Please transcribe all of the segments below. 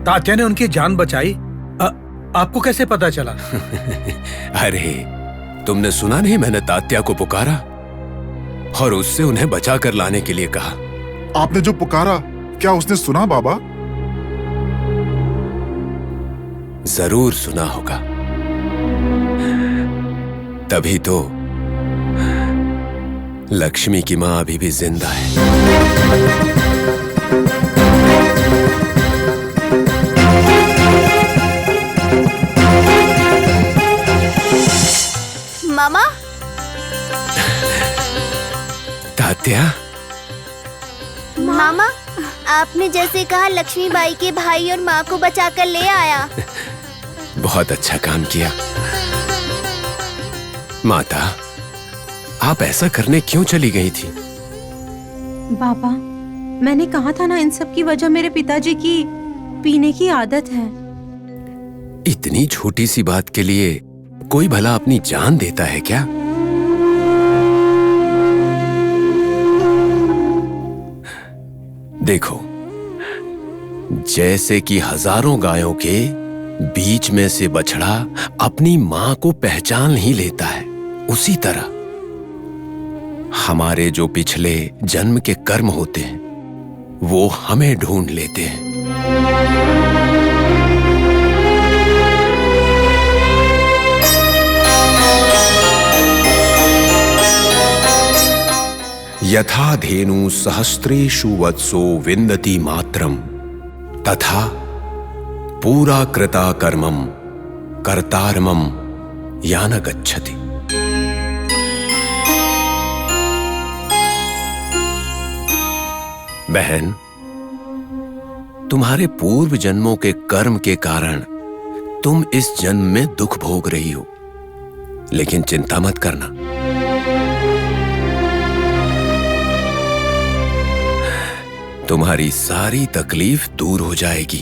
तात्या ने उनकी जान बचाई। आपको कैसे पता चला? अरे तुमने सुना नहीं, मैंने तात्या को पुकारा और उससे उन्हें बचा कर लाने के लिए कहा। आपने जो पुकारा, क्या उसने सुना बाबा? जरूर सुना होगा, तभी तो लक्ष्मी की मां अभी भी जिंदा है। मामा, तात्या। मामा, आपने जैसे कहा लक्ष्मीबाई के भाई और माँ को बचाकर ले आया। बहुत अच्छा काम किया। माता, आप ऐसा करने क्यों चली गई थी? बाबा, मैंने कहा था ना, इन सब की वजह मेरे पिताजी की पीने की आदत है। इतनी छोटी सी बात के लिए कोई भला अपनी जान देता है क्या? देखो, जैसे कि हजारों गायों के बीच में से बछड़ा अपनी मां को पहचान नहीं लेता है, उसी तरह हमारे जो पिछले जन्म के कर्म होते हैं वो हमें ढूंढ लेते हैं। यथा धेनु सहस्रेषु वत्सो विन्दति मात्रम तथा पूरा कृता कर्मम कर्तारमम या न गच्छति। बहन, तुम्हारे पूर्व जन्मों के कर्म के कारण तुम इस जन्म में दुख भोग रही हो, लेकिन चिंता मत करना। तुम्हारी सारी तकलीफ दूर हो जाएगी।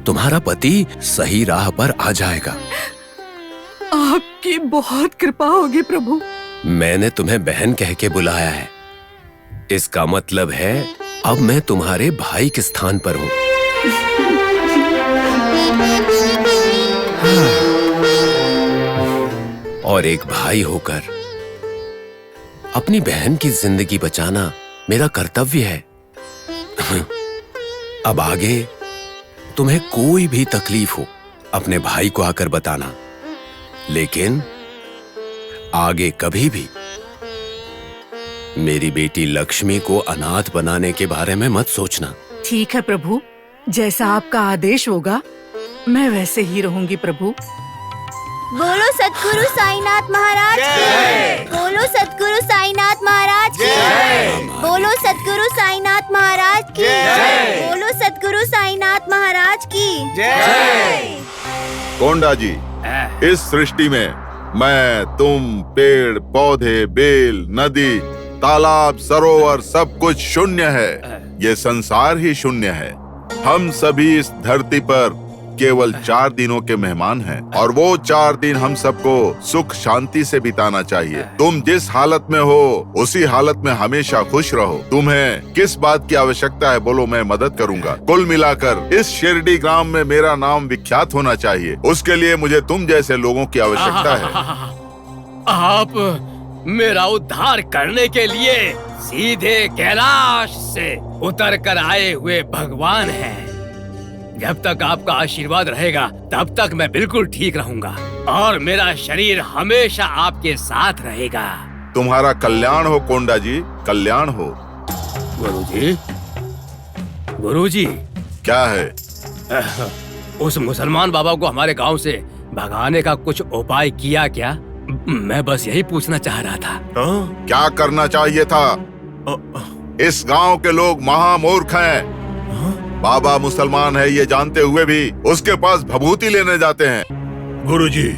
तुम्हारा पति सही राह पर आ जाएगा। आपकी बहुत कृपा होगी प्रभु। मैंने तुम्हें बहन कह के बुलाया है, इसका मतलब है अब मैं तुम्हारे भाई के स्थान पर हूं। और एक भाई होकर अपनी बहन की जिंदगी बचाना मेरा कर्तव्य है। अब आगे तुम्हें कोई भी तकलीफ हो अपने भाई को आकर बताना, लेकिन आगे कभी भी मेरी बेटी लक्ष्मी को अनाथ बनाने के बारे में मत सोचना। ठीक है प्रभु, जैसा आपका आदेश होगा मैं वैसे ही रहूंगी प्रभु। बोलो सतगुरु साईनाथ महाराज की। बोलो सतगुरु साईनाथ महाराज की। बोलो सतगुरु साईनाथ महाराज की। बोलो सतगुरु साईनाथ महाराज की जय। कोंडा जी, इस सृष्टि में मैं, तुम, पेड़ पौधे, बेल, नदी, तालाब, सरोवर सब कुछ शून्य है। ये संसार ही शून्य है। हम सभी इस धरती पर केवल 4 दिनों के मेहमान हैं और वो 4 दिन हम सबको सुख शांति से बिताना चाहिए। तुम जिस हालत में हो उसी हालत में हमेशा खुश रहो। तुम्हें किस बात की आवश्यकता है बोलो, मैं मदद करूंगा। कुल मिलाकर इस शिरडी ग्राम में मेरा नाम विख्यात होना चाहिए, उसके लिए मुझे तुम जैसे लोगों की आवश्यकता है। आप मेरा उद्धार करने के लिए सीधे कैलाश से उतर कर आए हुए भगवान हैं। जब तक आपका आशीर्वाद रहेगा तब तक मैं बिल्कुल ठीक रहूंगा और मेरा शरीर हमेशा आपके साथ रहेगा। तुम्हारा कल्याण हो कोंडा जी, कल्याण हो। गुरुजी, गुरुजी। क्या है? उस मुसलमान बाबा को हमारे गांव से भगाने का कुछ उपाय किया क्या? मैं बस यही पूछना चाह रहा था। क्या करना चाहिए था? इस गांव के लोग महामूर्ख हैं। बाबा मुसलमान है ये जानते हुए भी उसके पास भभूति लेने जाते हैं। गुरुजी,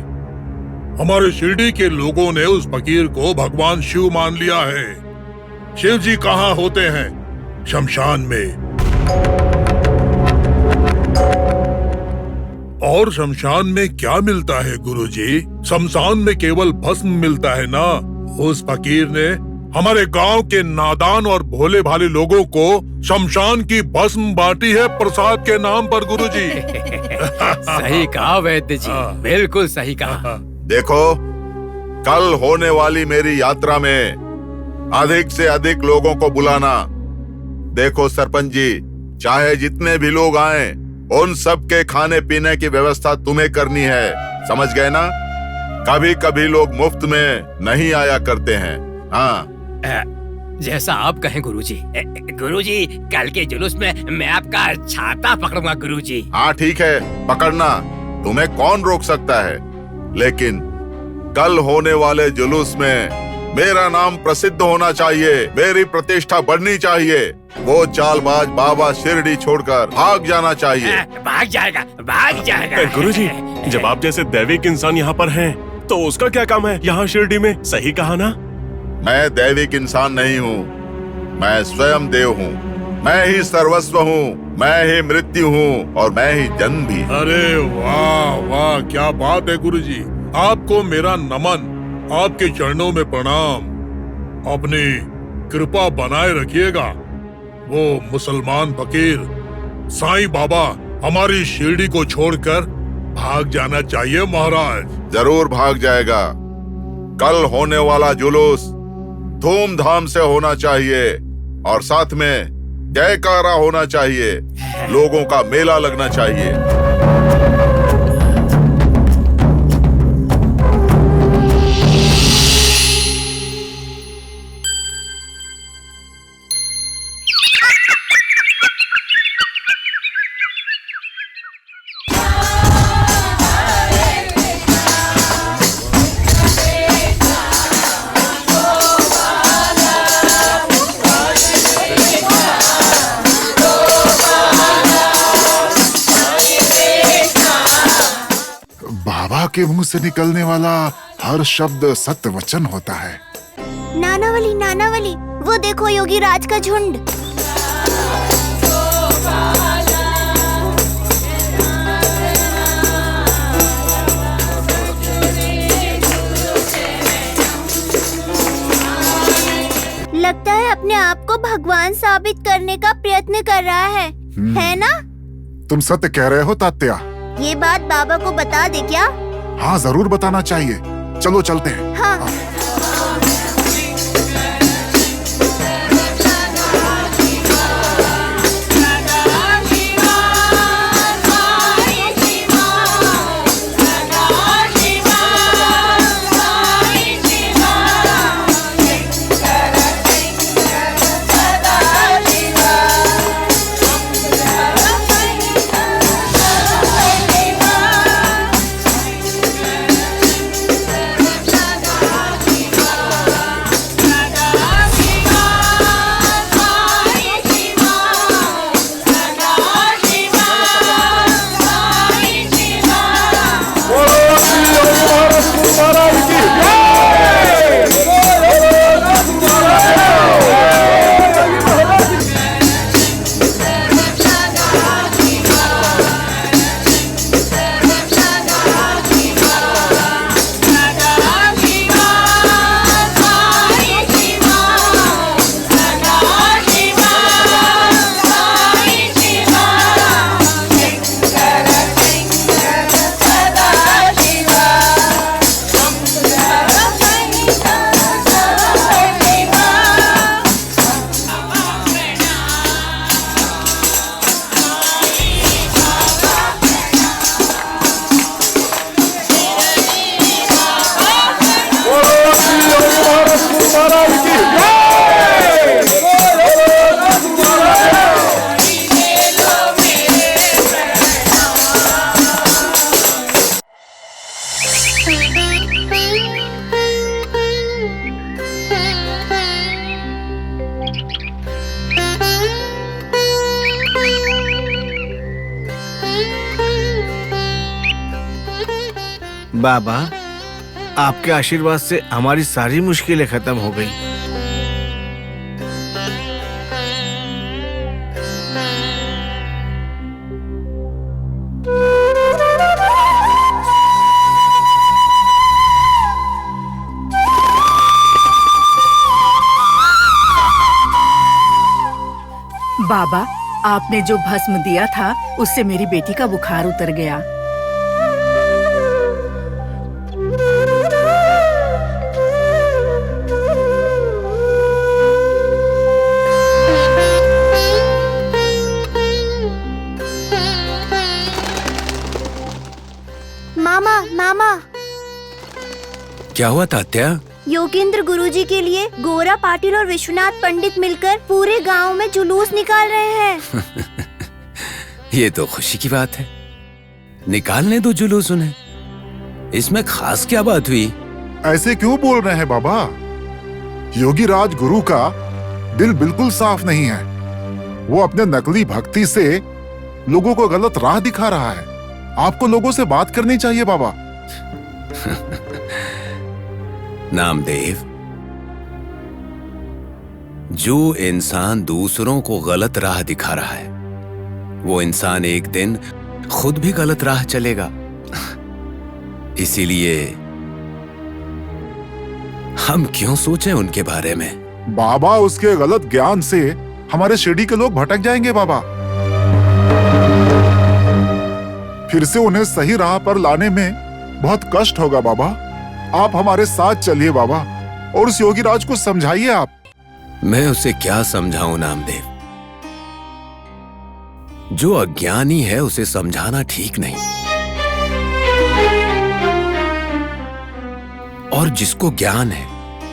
हमारे शिरडी के लोगों ने उस फकीर को भगवान शिव मान लिया है। शिव जी कहाँ होते हैं? शमशान में। और शमशान में क्या मिलता है गुरुजी? शमशान में केवल भस्म मिलता है ना। उस फकीर ने हमारे गांव के नादान और भोले भाले लोगों को शमशान की भस्म बांटी है प्रसाद के नाम पर गुरुजी। सही कहा वैद्य जी, बिल्कुल सही कहा। देखो, कल होने वाली मेरी यात्रा में अधिक से अधिक लोगों को बुलाना। देखो सरपंच जी, चाहे जितने भी लोग आए, उन सब के खाने पीने की व्यवस्था तुम्हें करनी है, समझ गए ना? कभी कभी लोग मुफ्त में नहीं आया करते हैं। हाँ, जैसा आप कहें गुरुजी। गुरुजी, कल के जुलूस में मैं आपका छाता पकड़ूंगा गुरुजी। हाँ ठीक है, पकड़ना, तुम्हें कौन रोक सकता है। लेकिन कल होने वाले जुलूस में मेरा नाम प्रसिद्ध होना चाहिए, मेरी प्रतिष्ठा बढ़नी चाहिए। वो चालबाज बाबा शिरडी छोड़कर भाग जाना चाहिए। भाग जाएगा, भाग जाएगा। गुरुजी, जब आप जैसे दैविक इंसान यहाँ पर हैं, तो उसका क्या काम है यहाँ शिरडी में? सही कहा ना? मैं दैविक इंसान नहीं हूँ, मैं स्वयं देव हूँ। मैं ही सर्वस्व हूँ, मैं ही मृत्यु हूँ और मैं ही जन्म भी। अरे वाह वाह, क्या बात है गुरुजी। आपको मेरा नमन, आपके चरणों में प्रणाम। अपनी कृपा बनाए रखिएगा। वो मुसलमान फकीर साईं बाबा हमारी शिरडी को छोड़कर भाग जाना चाहिए महाराज। जरूर भाग जाएगा। कल होने वाला जुलूस धूमधाम से होना चाहिए और साथ में जयकारा होना चाहिए, लोगों का मेला लगना चाहिए। के मुंह से निकलने वाला हर शब्द सत्य वचन होता है। नानावली, नानावली, वो देखो योगी राज का झुंड। लगता है अपने आप को भगवान साबित करने का प्रयत्न कर रहा है ना? तुम सत्य कह रहे हो तात्या। ये बात बाबा को बता दे क्या? हाँ जरूर बताना चाहिए। चलो चलते हैं। हाँ। बाबा, आपके आशीर्वाद से हमारी सारी मुश्किलें खत्म हो गई। बाबा, आपने जो भस्म दिया था उससे मेरी बेटी का बुखार उतर गया। मामा मामा, क्या हुआ तात्या? योगेंद्र गुरुजी के लिए गोरा पाटिल और विश्वनाथ पंडित मिलकर पूरे गांव में जुलूस निकाल रहे हैं। ये तो खुशी की बात है। निकालने दो जुलूस उन्हें, इसमें खास क्या बात हुई? ऐसे क्यों बोल रहे हैं बाबा? योगी राज गुरु का दिल बिल्कुल साफ नहीं है। वो अपने नकली भक्ति से लोगों को गलत राह दिखा रहा है। आपको लोगों से बात करनी चाहिए बाबा। नामदेव, जो इंसान दूसरों को गलत राह दिखा रहा है, वो इंसान एक दिन खुद भी गलत राह चलेगा। इसीलिए हम क्यों सोचें उनके बारे में? बाबा, उसके गलत ज्ञान से हमारे शिरडी के लोग भटक जाएंगे बाबा। फिर से उन्हें सही राह पर लाने में बहुत कष्ट होगा बाबा। आप हमारे साथ चलिए बाबा और उस योगी राज को समझाइए आप। मैं उसे क्या समझाऊं नामदेव? जो अज्ञानी है उसे समझाना ठीक नहीं, और जिसको ज्ञान है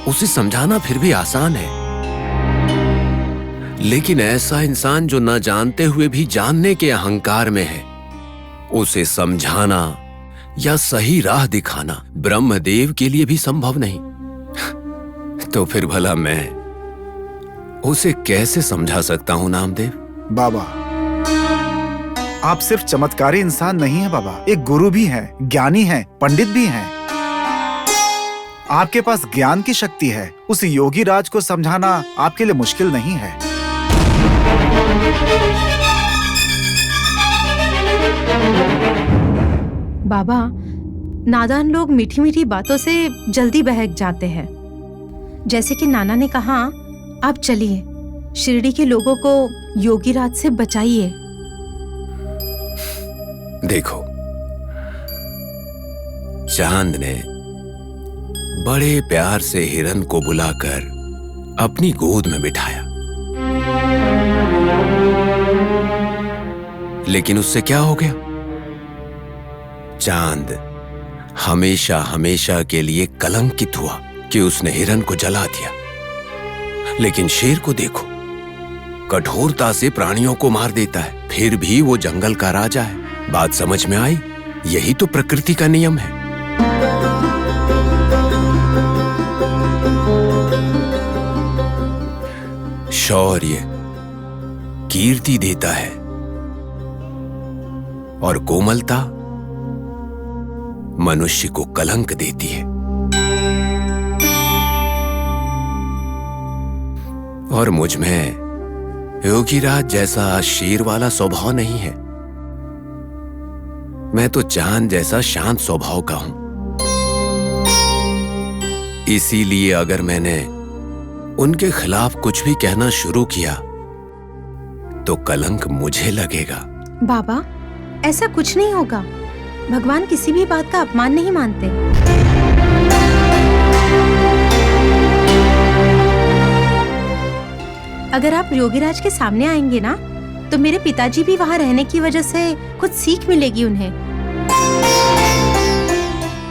उसे समझाना फिर भी आसान है। लेकिन ऐसा इंसान जो न जानते हुए भी जानने के अहंकार में है, उसे समझाना या सही राह दिखाना ब्रह्मदेव के लिए भी संभव नहीं। तो फिर भला मैं उसे कैसे समझा सकता हूं नामदेव? बाबा, आप सिर्फ चमत्कारी इंसान नहीं है बाबा, एक गुरु भी हैं, ज्ञानी हैं, पंडित भी हैं। आपके पास ज्ञान की शक्ति है। उस योगी राज को समझाना आपके लिए मुश्किल नहीं है। बाबा, नादान लोग मीठी मीठी बातों से जल्दी बहक जाते हैं। जैसे कि नाना ने कहा, आप चलिए, शिरडी के लोगों को योगी राज से बचाइए। देखो, चांद ने बड़े प्यार से हिरन को बुलाकर अपनी गोद में बिठाया, लेकिन उससे क्या हो गया? चांद हमेशा हमेशा के लिए कलंकित हुआ कि उसने हिरन को जला दिया। लेकिन शेर को देखो, कठोरता से प्राणियों को मार देता है, फिर भी वो जंगल का राजा है। बात समझ में आई? यही तो प्रकृति का नियम है। शौर्य कीर्ति देता है और कोमलता मनुष्य को कलंक देती है। और मुझ में योगीराज जैसा शेर वाला स्वभाव नहीं है। मैं तो चांद जैसा शांत स्वभाव का हूं। इसीलिए अगर मैंने उनके खिलाफ कुछ भी कहना शुरू किया तो कलंक मुझे लगेगा। बाबा, ऐसा कुछ नहीं होगा। भगवान किसी भी बात का अपमान नहीं मानते। अगर आप योगीराज के सामने आएंगे ना, तो मेरे पिताजी भी वहाँ रहने की वजह से कुछ सीख मिलेगी उन्हें।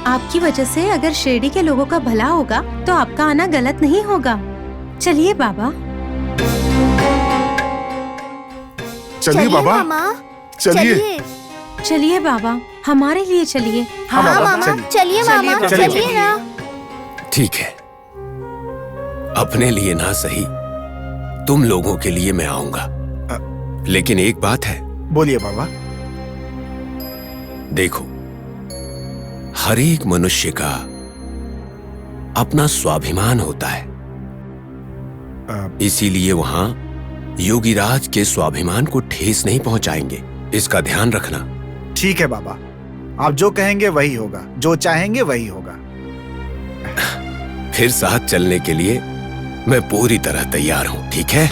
आपकी वजह से अगर शिरडी के लोगों का भला होगा तो आपका आना गलत नहीं होगा। चलिए बाबा। चलिए बाबा, चलिए। चलिए बाबा, हमारे लिए चलिए। हाँ मामा, चलिए मामा, चलिए ना। ठीक है, अपने लिए ना सही, तुम लोगों के लिए मैं आऊंगा। लेकिन एक बात है। बोलिए बाबा। देखो, हर एक मनुष्य का अपना स्वाभिमान होता है। इसीलिए वहां योगीराज के स्वाभिमान को ठेस नहीं पहुंचाएंगे। इसका ध्यान रखना। ठीक है बाबा, आप जो कहेंगे वही होगा, जो चाहेंगे वही होगा। फिर साथ चलने के लिए मैं पूरी तरह तैयार हूं, ठीक है?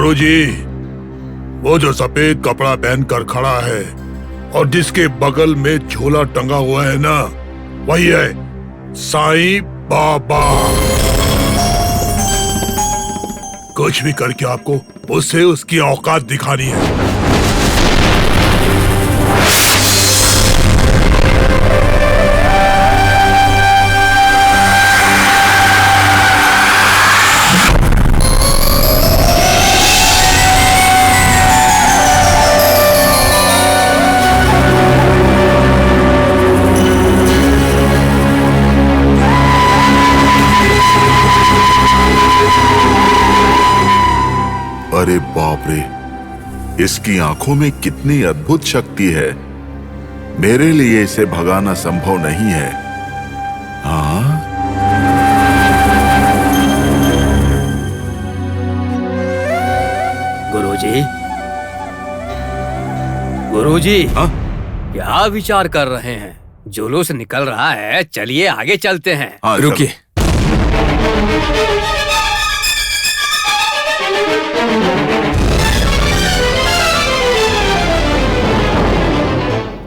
गुरुजी, वो जो सफेद कपड़ा पहनकर खड़ा है और जिसके बगल में झोला टंगा हुआ है ना, वही है साईं बाबा। कुछ भी करके आपको उससे उसकी औकात दिखानी है। अरे बाप रे, इसकी आंखों में कितनी अद्भुत शक्ति है। मेरे लिए इसे भगाना संभव नहीं है। हाँ, गुरुजी, गुरुजी, हाँ? क्या विचार कर रहे हैं? जुलूस निकल रहा है, चलिए आगे चलते हैं। हाँ, रुकिए।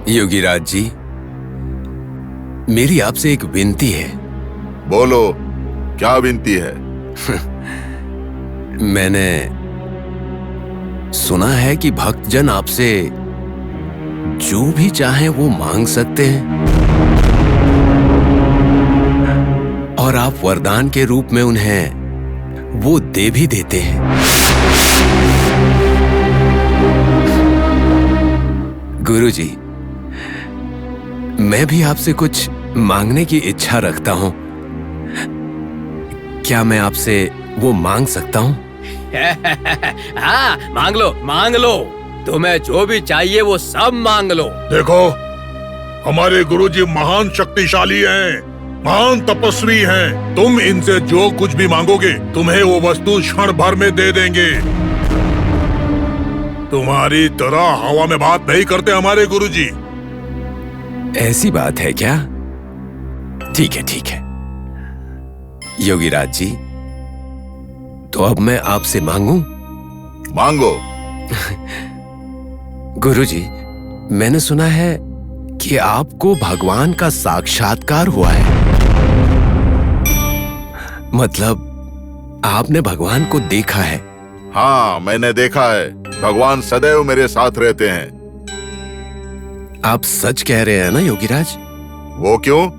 योगीराज जी, मेरी आपसे एक विनती है। बोलो, क्या विनती है? मैंने सुना है कि भक्तजन आपसे जो भी चाहे वो मांग सकते हैं और आप वरदान के रूप में उन्हें वो दे भी देते हैं। गुरुजी, मैं भी आपसे कुछ मांगने की इच्छा रखता हूं। क्या मैं आपसे वो मांग सकता हूं? हाँ, मांग लो, मांग लो। तुम्हें जो भी चाहिए वो सब मांग लो। देखो, हमारे गुरुजी महान शक्तिशाली हैं, महान तपस्वी हैं। तुम इनसे जो कुछ भी मांगोगे, तुम्हें वो वस्तु क्षण भर में दे देंगे। तुम्हारी तरह हवा में बात नहीं करते हमारे गुरुजी। ऐसी बात है क्या? ठीक है, ठीक है। योगीराज जी, तो अब मैं आपसे मांगूं? मांगो। गुरुजी, मैंने सुना है कि आपको भगवान का साक्षात्कार हुआ है। मतलब आपने भगवान को देखा है? हाँ, मैंने देखा है। भगवान सदैव मेरे साथ रहते हैं। आप सच कह रहे हैं ना योगीराज? वो क्यों?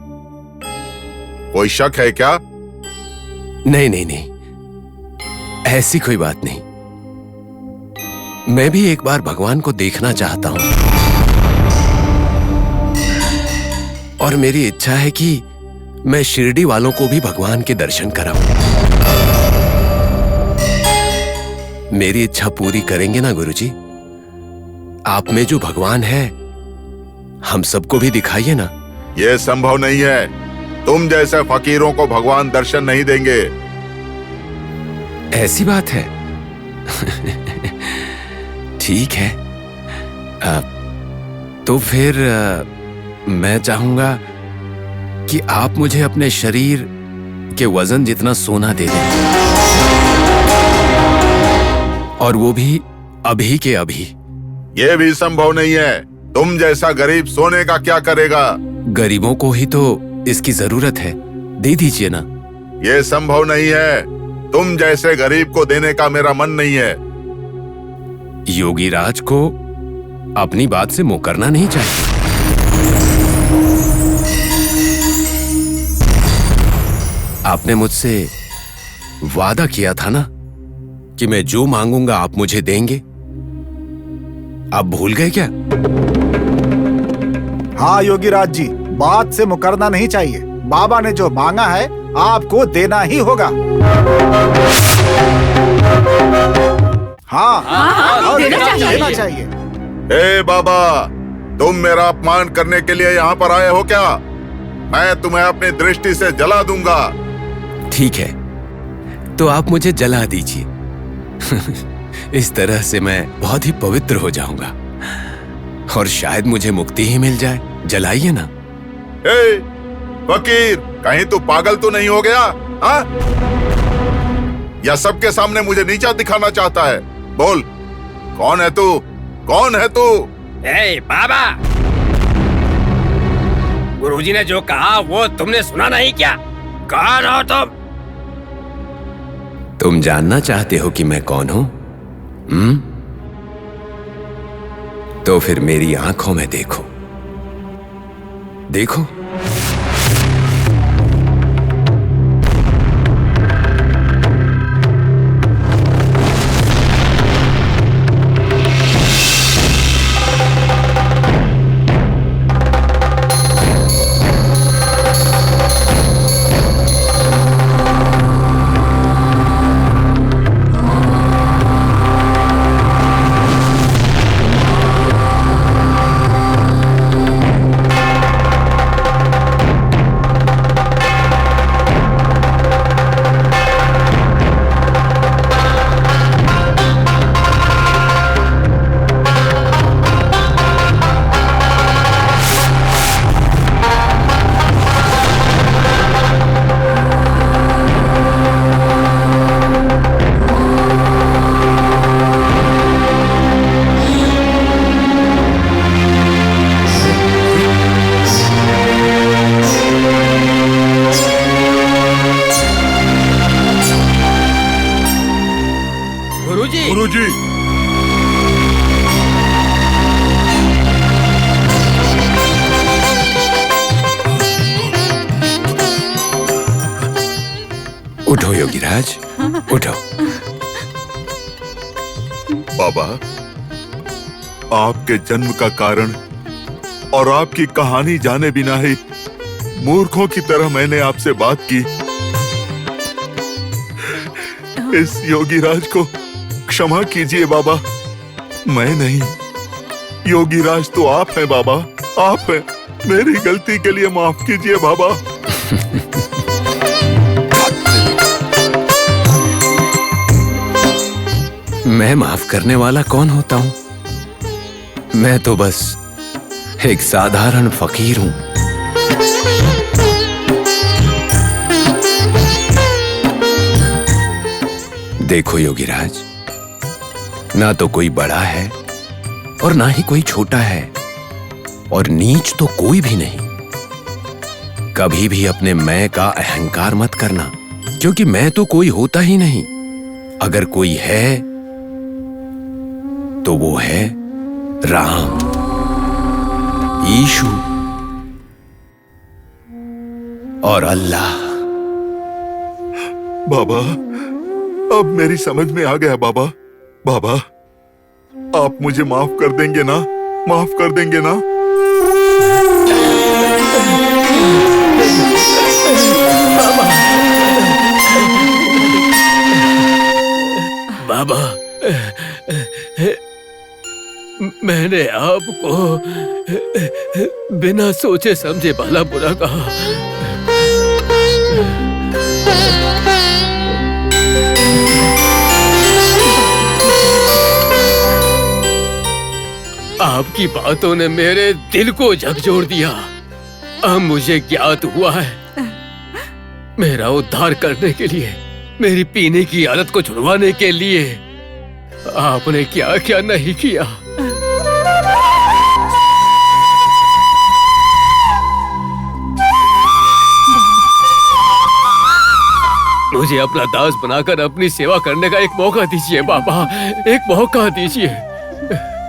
कोई शक है क्या? नहीं नहीं नहीं, ऐसी कोई बात नहीं। मैं भी एक बार भगवान को देखना चाहता हूं और मेरी इच्छा है कि मैं शिरडी वालों को भी भगवान के दर्शन कराऊं। मेरी इच्छा पूरी करेंगे ना गुरुजी? आप में जो भगवान है, हम सबको भी दिखाइए ना। ये संभव नहीं है। तुम जैसे फकीरों को भगवान दर्शन नहीं देंगे। ऐसी बात है? ठीक है। तो फिर मैं चाहूंगा कि आप मुझे अपने शरीर के वजन जितना सोना दे दें, और वो भी अभी के अभी। ये भी संभव नहीं है। तुम जैसा गरीब सोने का क्या करेगा? गरीबों को ही तो इसकी जरूरत है, दे दीजिए ना। ये संभव नहीं है। तुम जैसे गरीब को देने का मेरा मन नहीं है। योगीराज को अपनी बात से मुकरना नहीं चाहिए। आपने मुझसे वादा किया था ना कि मैं जो मांगूंगा आप मुझे देंगे। आप भूल गए क्या? हाँ योगीराज जी, बात से मुकरना नहीं चाहिए। बाबा ने जो मांगा है आपको देना ही होगा। हाँ, देना चाहिए। ए बाबा, तुम मेरा अपमान करने के लिए यहाँ पर आए हो क्या? मैं तुम्हें अपनी दृष्टि से जला दूंगा। ठीक है, तो आप मुझे जला दीजिए। इस तरह से मैं बहुत ही पवित्र हो जाऊंगा और शायद मुझे मुक्ति ही मिल जाए। जलाइए ना। ए, फकीर, कहीं तू पागल तो नहीं हो गया? हाँ? या सबके सामने मुझे नीचा दिखाना चाहता है? बोल, कौन है तू? कौन है तू? ए बाबा, गुरुजी ने जो कहा वो तुमने सुना नहीं क्या? कौन हो तुम? तुम जानना चाहते हो कि मैं कौन हूं? तो फिर मेरी आंखों में देखो। देखो, गुरुजी, उठो योगीराज, उठो। बाबा, आपके जन्म का कारण और आपकी कहानी जाने बिना ही मूर्खों की तरह मैंने आपसे बात की। इस योगीराज को क्षमा कीजिए बाबा, मैं नहीं, योगीराज तो आप हैं बाबा, आप हैं। मेरी गलती के लिए माफ कीजिए बाबा। मैं माफ करने वाला कौन होता हूं? मैं तो बस एक साधारण फकीर हूं। देखो योगीराज, ना तो कोई बड़ा है और ना ही कोई छोटा है, और नीच तो कोई भी नहीं। कभी भी अपने मैं का अहंकार मत करना, क्योंकि मैं तो कोई होता ही नहीं। अगर कोई है तो वो है राम, यीशु और अल्लाह। बाबा, अब मेरी समझ में आ गया बाबा। बाबा, आप मुझे माफ कर देंगे ना? माफ कर देंगे ना? बाबा, मैंने आपको बिना सोचे समझे भला बुरा कहा। आपकी बातों ने मेरे दिल को झकझोर दिया। अब मुझे ज्ञात हुआ है, मेरा उद्धार करने के लिए, मेरी पीने की आदत को छुड़वाने के लिए आपने क्या क्या नहीं किया। मुझे अपना दास बनाकर अपनी सेवा करने का एक मौका दीजिए बाबा, एक मौका दीजिए।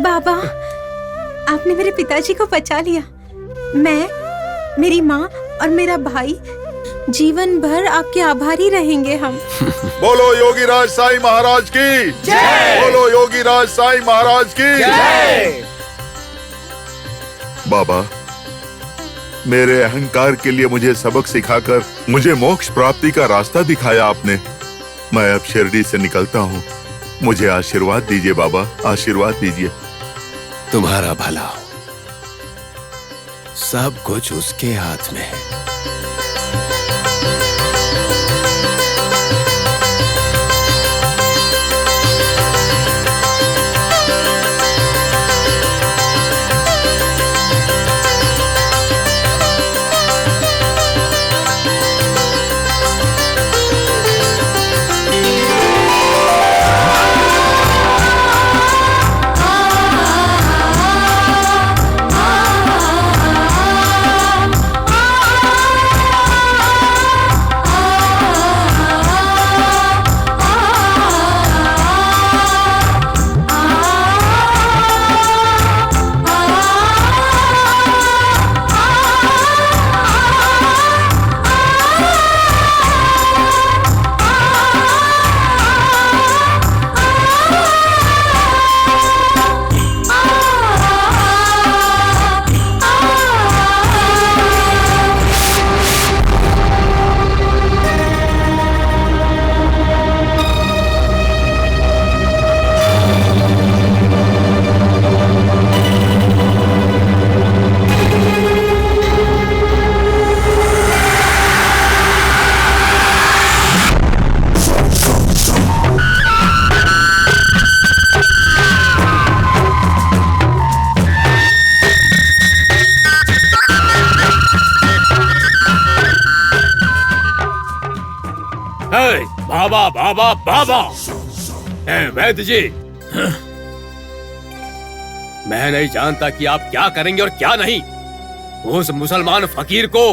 बाबा, आपने मेरे पिताजी को बचा लिया। मैं, मेरी माँ और मेरा भाई जीवन भर आपके आभारी रहेंगे हम। बोलो योगीराज साईं महाराज की जय। बोलो योगीराज साईं महाराज की जय। बाबा, मेरे अहंकार के लिए मुझे सबक सिखाकर मुझे मोक्ष प्राप्ति का रास्ता दिखाया आपने। मैं अब शिरडी से निकलता हूँ। मुझे आशीर्वाद दीजिए बाबा, आशीर्वाद दीजिए। तुम्हारा भला हो, सब कुछ उसके हाथ में है। बाबा बाबा बाबा। वैद्य जी, मैं नहीं जानता कि आप क्या करेंगे और क्या नहीं। उस मुसलमान फकीर को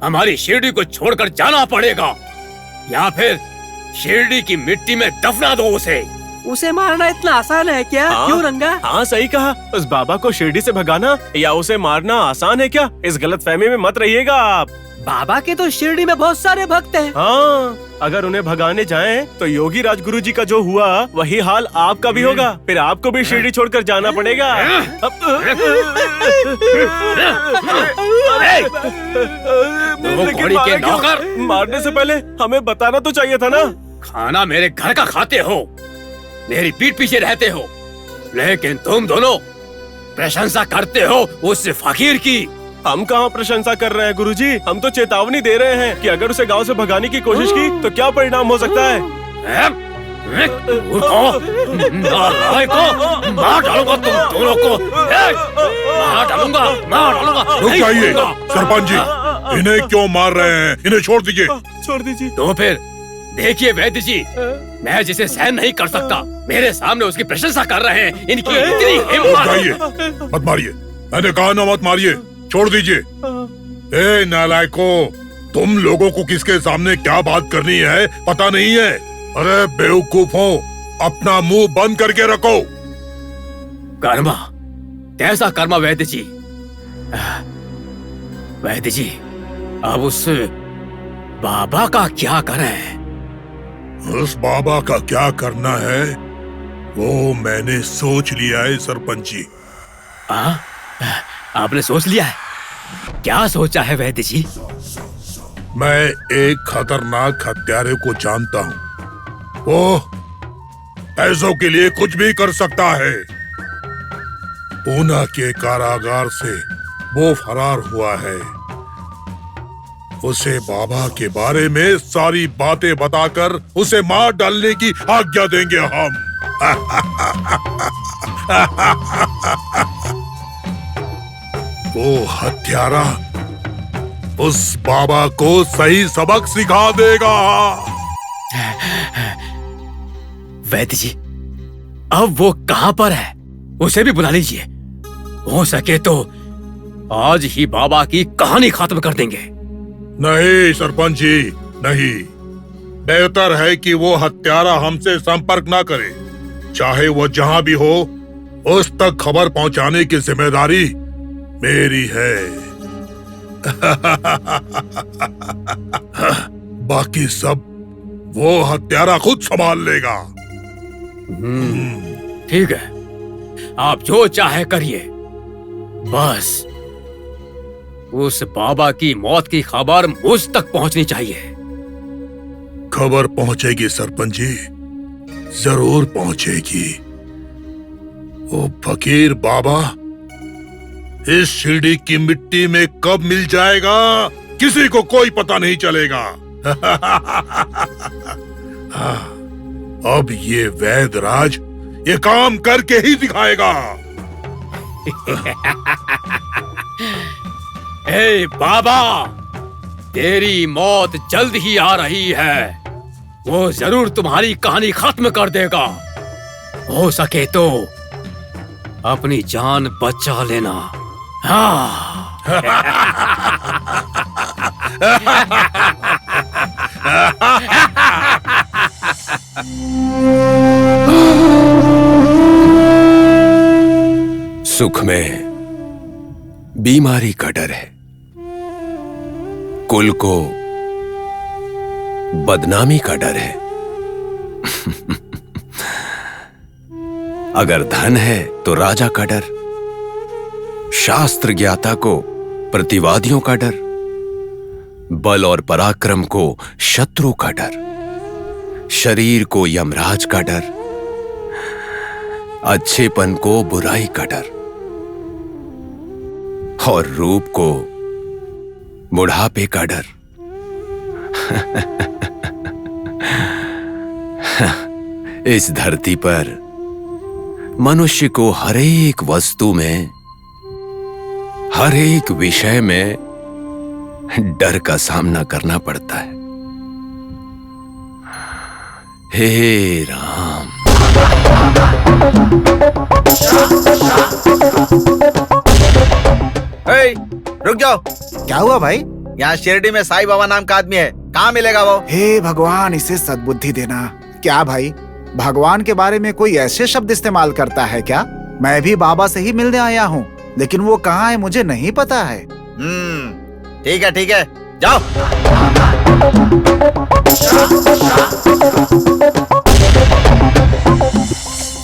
हमारी शिरडी को छोड़कर जाना पड़ेगा, या फिर शिरडी की मिट्टी में दफना दो उसे। उसे मारना इतना आसान है क्या? क्यों रंगा? हाँ सही कहा। उस बाबा को शिरडी से भगाना या उसे मारना आसान है क्या? इस गलतफहमी में मत रहिएगा आप। बाबा के तो शिरडी में बहुत सारे भक्त हैं। हाँ, अगर उन्हें भगाने जाएं, तो योगी राजगुरु जी का जो हुआ वही हाल आपका भी होगा। फिर आपको भी शिरडी छोड़कर जाना पड़ेगा। घोड़ी के नौकर, मारने से पहले हमें बताना तो चाहिए था ना। खाना मेरे घर का खाते हो, मेरी पीठ पीछे रहते हो, लेकिन तुम दोनों प्रशंसा करते हो उस फकीर की। हम कहाँ प्रशंसा कर रहे हैं गुरुजी, हम तो चेतावनी दे रहे हैं कि अगर उसे गांव से भगाने की कोशिश की तो क्या परिणाम हो सकता है। मार डालूंगा तुम दोनों को, मार डालूंगा, मार डालूंगा। रुक जाइए सरपंच जी, इन्हें क्यों मार रहे हैं? इन्हें छोड़ दीजिए। छोड़ दीजिए। तो फिर देखिए वैद्य जी, मैं जिसे सहन नहीं कर सकता, मेरे सामने उसकी प्रशंसा कर रहे हैं। इनकी इतनी हिम्मत। मत मारिए, मैंने कहा ना मत मारिए, छोड़ दीजिए। ए नालायको, तुम लोगों को किसके सामने क्या बात करनी है पता नहीं है। अरे बेवकूफों, अपना मुंह बंद करके रखो। कर्मा, कैसा कर्मा वैद्य जी? वैद्य जी, अब उस बाबा का क्या करें? उस बाबा का क्या करना है वो मैंने सोच लिया है सरपंच जी। आपने सोच लिया है? क्या सोचा है वैद्य जी? मैं एक खतरनाक हत्यारे को जानता हूँ। वो पैसों के लिए कुछ भी कर सकता है। पूना के कारागार से वो फरार हुआ है। उसे बाबा के बारे में सारी बातें बताकर उसे मार डालने की आज्ञा देंगे हम। वो हत्यारा उस बाबा को सही सबक सिखा देगा। वैद्य जी, अब वो कहाँ पर है? उसे भी बुला लीजिए। हो सके तो आज ही बाबा की कहानी खत्म कर देंगे। नहीं सरपंच जी, नहीं। बेहतर है कि वो हत्यारा हमसे संपर्क ना करे। चाहे वो जहां भी हो, उस तक खबर पहुंचाने की जिम्मेदारी मेरी है। बाकी सब वो हत्यारा खुद संभाल लेगा। ठीक है, आप जो चाहे करिए, बस उस बाबा की मौत की खबर मुझ तक पहुंचनी चाहिए। खबर पहुंचेगी सरपंच जी, जरूर पहुंचेगी। वो फकीर बाबा इस शिरडी की मिट्टी में कब मिल जाएगा किसी को कोई पता नहीं चलेगा। अब ये वैदराज ये काम करके ही दिखाएगा। ए बाबा, तेरी मौत जल्द ही आ रही है। वो जरूर तुम्हारी कहानी खत्म कर देगा। हो सके तो अपनी जान बचा लेना। हाँ। सुख में बीमारी का डर है, कुल को बदनामी का डर है। अगर धन है तो राजा का डर, शास्त्र ज्ञाता को प्रतिवादियों का डर, बल और पराक्रम को शत्रु का डर, शरीर को यमराज का डर, अच्छेपन को बुराई का डर और रूप को बुढ़ापे का डर। इस धरती पर मनुष्य को हर एक वस्तु में, हर एक विषय में डर का सामना करना पड़ता है। हे राम। रुक जाओ। क्या हुआ भाई? यहाँ शिरडी में साईं बाबा नाम का आदमी है, कहाँ मिलेगा वो? हे भगवान, इसे सद्बुद्धि देना। क्या भाई, भगवान के बारे में कोई ऐसे शब्द इस्तेमाल करता है क्या? मैं भी बाबा से ही मिलने आया हूँ, लेकिन वो कहाँ है मुझे नहीं पता है। ठीक है, जाओ।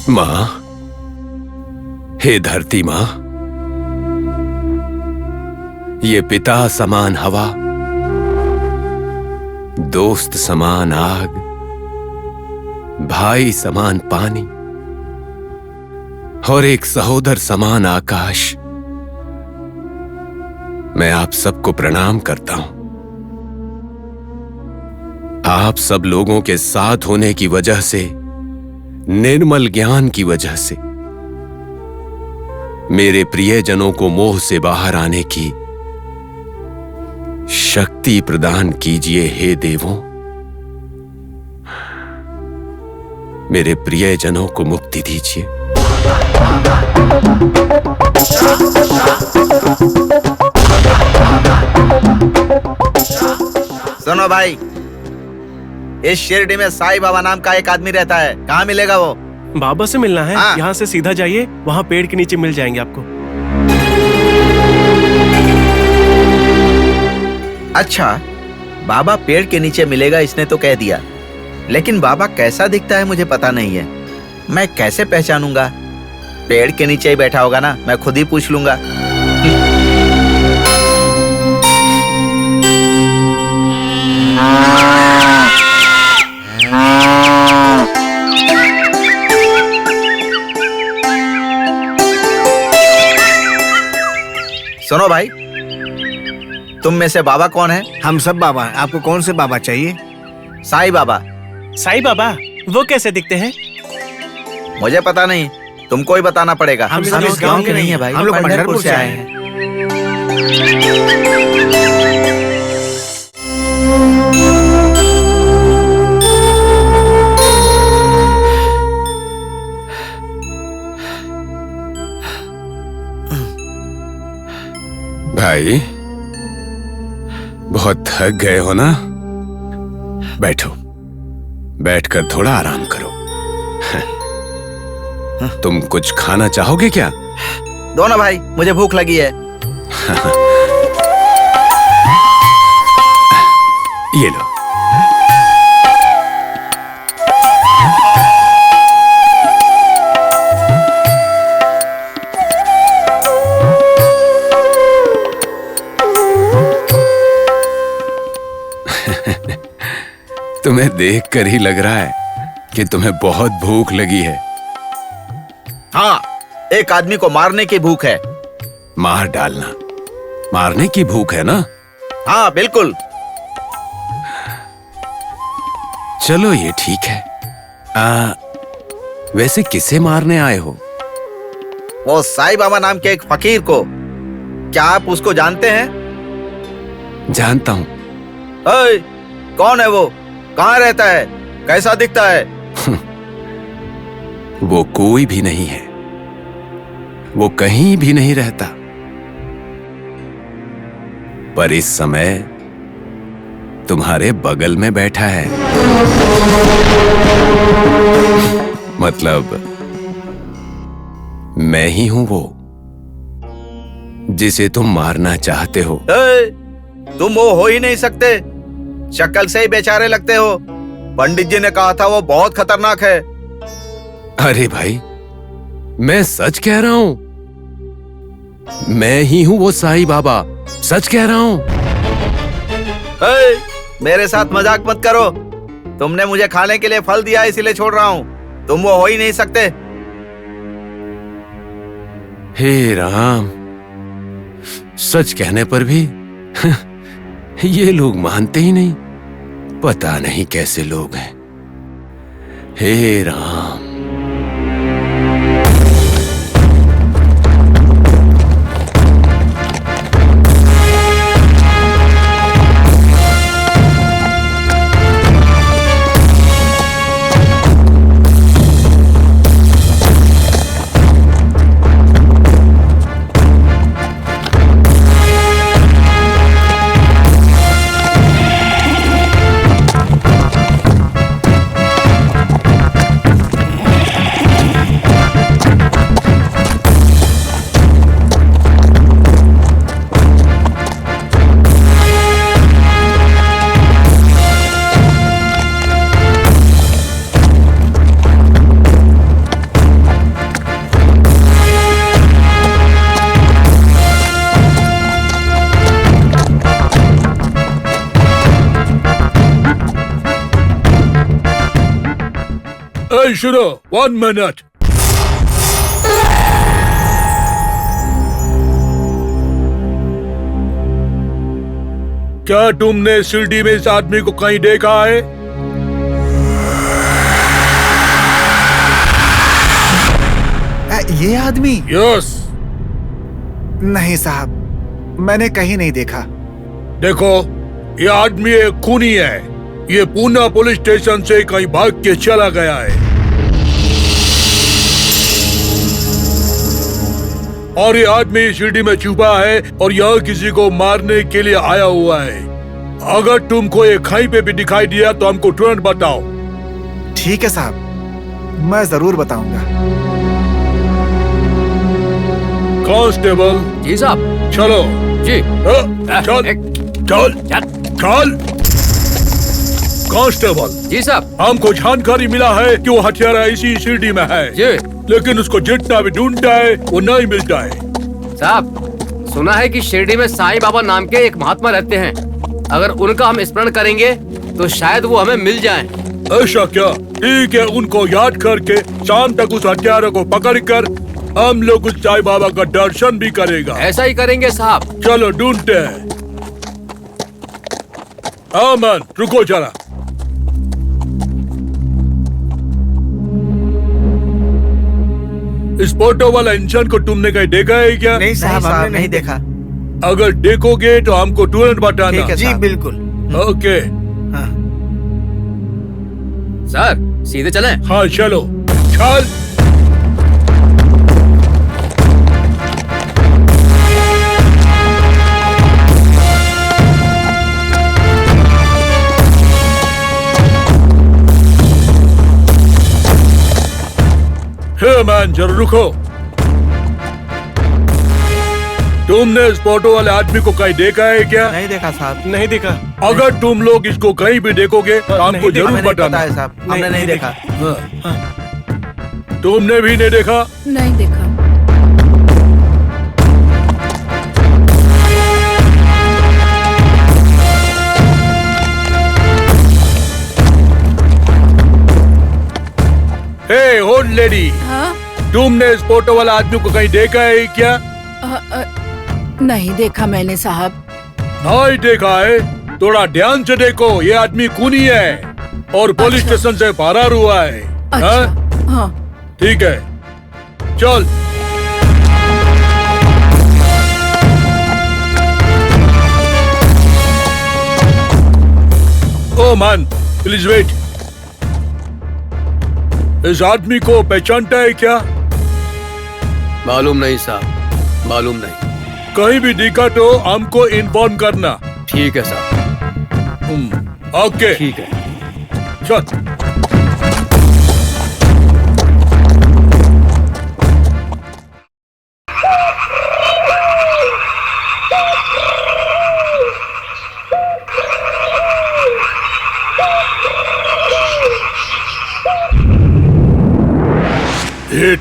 माँ, हे धरती माँ, ये पिता समान हवा, दोस्त समान आग, भाई समान पानी और एक सहोदर समान आकाश, मैं आप सबको प्रणाम करता हूं। आप सब लोगों के साथ होने की वजह से, निर्मल ज्ञान की वजह से मेरे प्रियजनों को मोह से बाहर आने की शक्ति प्रदान कीजिए। हे देवों, मेरे प्रियजनों को मुक्ति दीजिए। सुनो भाई, इस शिरडी में साईं बाबा नाम का एक आदमी रहता है, कहाँ मिलेगा वो? बाबा से मिलना है? यहाँ से सीधा जाइए, वहाँ पेड़ के नीचे मिल जाएंगे आपको। अच्छा, बाबा पेड़ के नीचे मिलेगा इसने तो कह दिया, लेकिन बाबा कैसा दिखता है मुझे पता नहीं है। मैं कैसे पहचानूंगा? पेड़ के नीचे ही बैठा होगा ना, मैं खुद ही पूछ लूंगा। सुनो भाई, तुम में से बाबा कौन है? हम सब बाबा हैं। आपको कौन से बाबा चाहिए? साईं बाबा। साईं बाबा वो कैसे दिखते हैं? मुझे पता नहीं, तुमको ही बताना पड़ेगा। हम सब इस गांव के नहीं है भाई, हम लोग पंढरपुर से आए हैं। भाई, बहुत थक गए हो ना? बैठो, बैठकर थोड़ा आराम करो। तुम कुछ खाना चाहोगे क्या? दो ना भाई, मुझे भूख लगी है। ये लो। तुम्हें देखकर ही लग रहा है कि तुम्हें बहुत भूख लगी है। हाँ, एक आदमी को मारने की भूख है। मार डालना, मारने की भूख है ना? हाँ बिल्कुल। चलो ये ठीक है। वैसे किसे मारने आए हो? वो साईं बाबा नाम के एक फकीर को। क्या आप उसको जानते हैं? जानता हूं। कौन है वो? कहाँ रहता है? कैसा दिखता है? वो कोई भी नहीं है, वो कहीं भी नहीं रहता, पर इस समय तुम्हारे बगल में बैठा है। मतलब मैं ही हूं वो जिसे तुम मारना चाहते हो। तुम वो हो ही नहीं सकते, शक्ल से ही बेचारे लगते हो। पंडित जी ने कहा था वो बहुत खतरनाक है। अरे भाई, मैं सच कह रहा हूं, मैं ही हूं वो साईं बाबा, सच कह रहा हूं। मेरे साथ मजाक मत करो। तुमने मुझे खाने के लिए फल दिया इसीलिए छोड़ रहा हूं। तुम वो हो ही नहीं सकते। हे राम, सच कहने पर भी ये लोग मानते ही नहीं। पता नहीं कैसे लोग हैं। हे राम। सुनो, 1 मिनट। क्या तुमने शिरडी में इस आदमी को कहीं देखा है? ये आदमी? यस। नहीं साहब, मैंने कहीं नहीं देखा। देखो, ये आदमी एक खूनी है। ये पूना पुलिस स्टेशन से कहीं भाग के चला गया है और ये आदमी शिरडी में छुपा है और यहाँ किसी को मारने के लिए आया हुआ है। अगर तुमको ये कहीं पे भी दिखाई दिया तो हमको तुरंत बताओ। ठीक है साहब, मैं जरूर बताऊंगा। कांस्टेबल। जी साहब। चलो। जी। चल चल। कांस्टेबल। जी साहब। हमको जानकारी मिला है कि वो हथियारा इसी शिरडी में है। जी। लेकिन उसको जितना भी ढूंढता है वो नहीं मिलता है। साहब, सुना है कि शिरडी में साईं बाबा नाम के एक महात्मा रहते हैं। अगर उनका हम स्मरण करेंगे तो शायद वो हमें मिल जाएं। ऐसा क्या? ठीक है, उनको याद करके शाम तक उस हथियारे को पकड़कर हम लोग उस साईं बाबा का दर्शन भी करेगा। ऐसा ही करेंगे साहब। चलो ढूंढते हैं। अमन, रुको जरा। इस फोटो वाला इंसान को तुमने कहीं देखा है क्या? नहीं साहब, हमने नहीं देखा। अगर देखोगे तो हमको तुरंत बताना। ठीक है जी, बिल्कुल। ओके। सर, सीधे चलें? हाँ चलो, चल। हे मैन, जरा रुको। तुमने इस फोटो वाले आदमी को कहीं देखा है क्या? नहीं देखा साहब। नहीं देखा। अगर तुम लोग इसको कहीं भी देखोगे तो हमको जरूर बताना। है साहब, हमने नहीं देखा। तुमने भी नहीं देखा? नहीं देखा। हे ओल्ड लेडी, तुमने इस फोटो वाला आदमी को कहीं देखा है क्या? नहीं देखा मैंने साहब। नहीं देखा है? थोड़ा ध्यान से देखो, ये आदमी खूनी है और पुलिस स्टेशन से फरार हुआ है। अच्छा। हाँ। ठीक है, चल। Oh man, please wait. इस आदमी को पहचानता है क्या? मालूम नहीं साहब, मालूम नहीं। कहीं भी दिखा तो हमको इन्फॉर्म करना। ठीक है साहब। ओके। ठीक है, चल।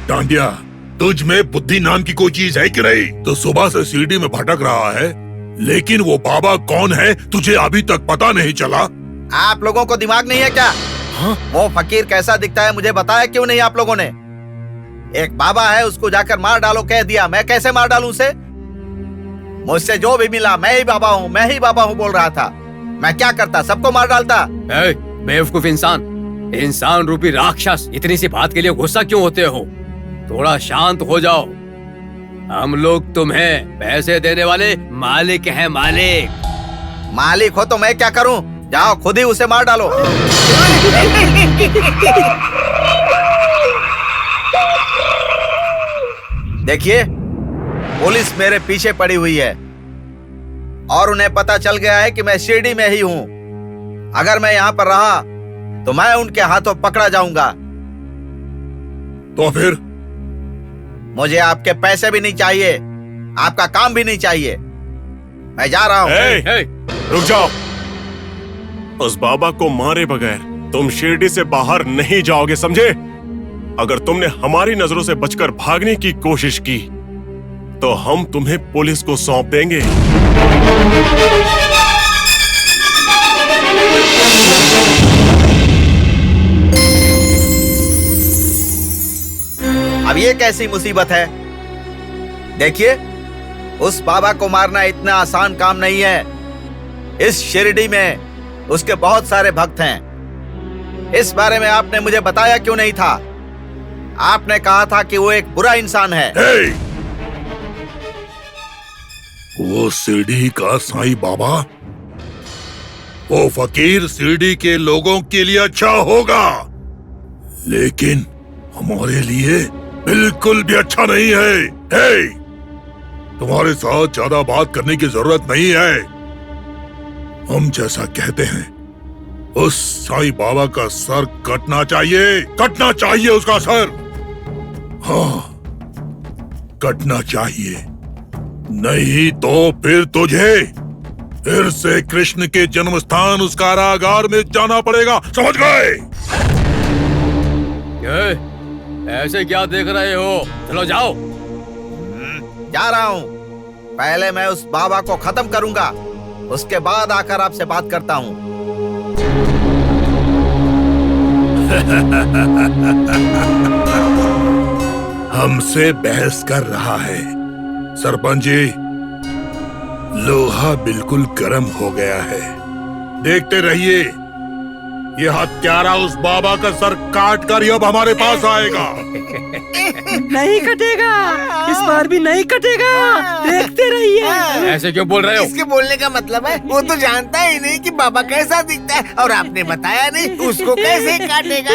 टांडिया, तुझ में बुद्धि नाम की कोई चीज है कि नहीं? तो सुबह से सीढ़ी में भटक रहा है, लेकिन वो बाबा कौन है तुझे अभी तक पता नहीं चला? आप लोगों को दिमाग नहीं है क्या? हाँ? वो फकीर कैसा दिखता है मुझे बताया क्यों नहीं आप लोगों ने? एक बाबा है, उसको जाकर मार डालो कह दिया। मैं कैसे मार डालूं उसे? मुझसे जो भी मिला मैं ही बाबा हूँ, मैं ही बाबा हूँ बोल रहा था। मैं क्या करता? सबको मार डालता। बेवकूफ इंसान रूपी राक्षस, इतनी सी बात के लिए गुस्सा क्यों होते हो? थोड़ा शांत हो जाओ। हम लोग तुम्हें पैसे देने वाले मालिक हैं। मालिक हो तो मैं क्या करूं? जाओ खुद ही उसे मार डालो। देखिए, पुलिस मेरे पीछे पड़ी हुई है और उन्हें पता चल गया है कि मैं शिरडी में ही हूं। अगर मैं यहाँ पर रहा तो मैं उनके हाथों पकड़ा जाऊंगा। तो फिर? मुझे आपके पैसे भी नहीं चाहिए, आपका काम भी नहीं चाहिए। मैं जा रहा हूँ। रुक जाओ। उस बाबा को मारे बगैर तुम शिरडी से बाहर नहीं जाओगे, समझे? अगर तुमने हमारी नजरों से बचकर भागने की कोशिश की तो हम तुम्हें पुलिस को सौंप देंगे। ये कैसी मुसीबत है? देखिए, उस बाबा को मारना इतना आसान काम नहीं है। इस शिरडी में उसके बहुत सारे भक्त हैं। इस बारे में आपने मुझे बताया क्यों नहीं था? आपने कहा था कि वो एक बुरा इंसान है। वो शिरडी का साईं बाबा, वो फकीर शिरडी के लोगों के लिए अच्छा होगा, लेकिन हमारे लिए बिल्कुल भी अच्छा नहीं है। तुम्हारे साथ ज्यादा बात करने की जरूरत नहीं है। हम जैसा कहते हैं, उस साईं बाबा का सर कटना चाहिए उसका सर। हाँ, कटना चाहिए, नहीं तो फिर तुझे फिर से कृष्ण के जन्म स्थान उस कारागार में जाना पड़ेगा, समझ गए? ऐसे क्या देख रहे हो? चलो जाओ। जा रहा हूँ। पहले मैं उस बाबा को खत्म करूंगा, उसके बाद आकर आपसे बात करता हूँ। हमसे बहस कर रहा है। सरपंच जी, लोहा बिल्कुल गर्म हो गया है। देखते रहिए, ये हत्यारा उस बाबा का सर काट कर अब हमारे पास आएगा। नहीं कटेगा, इस बार भी नहीं कटेगा, देखते रहिए। ऐसे क्यों बोल रहे हो? इसके बोलने का मतलब है वो तो जानता ही नहीं कि बाबा कैसा दिखता है, और आपने बताया नहीं उसको कैसे काटेगा।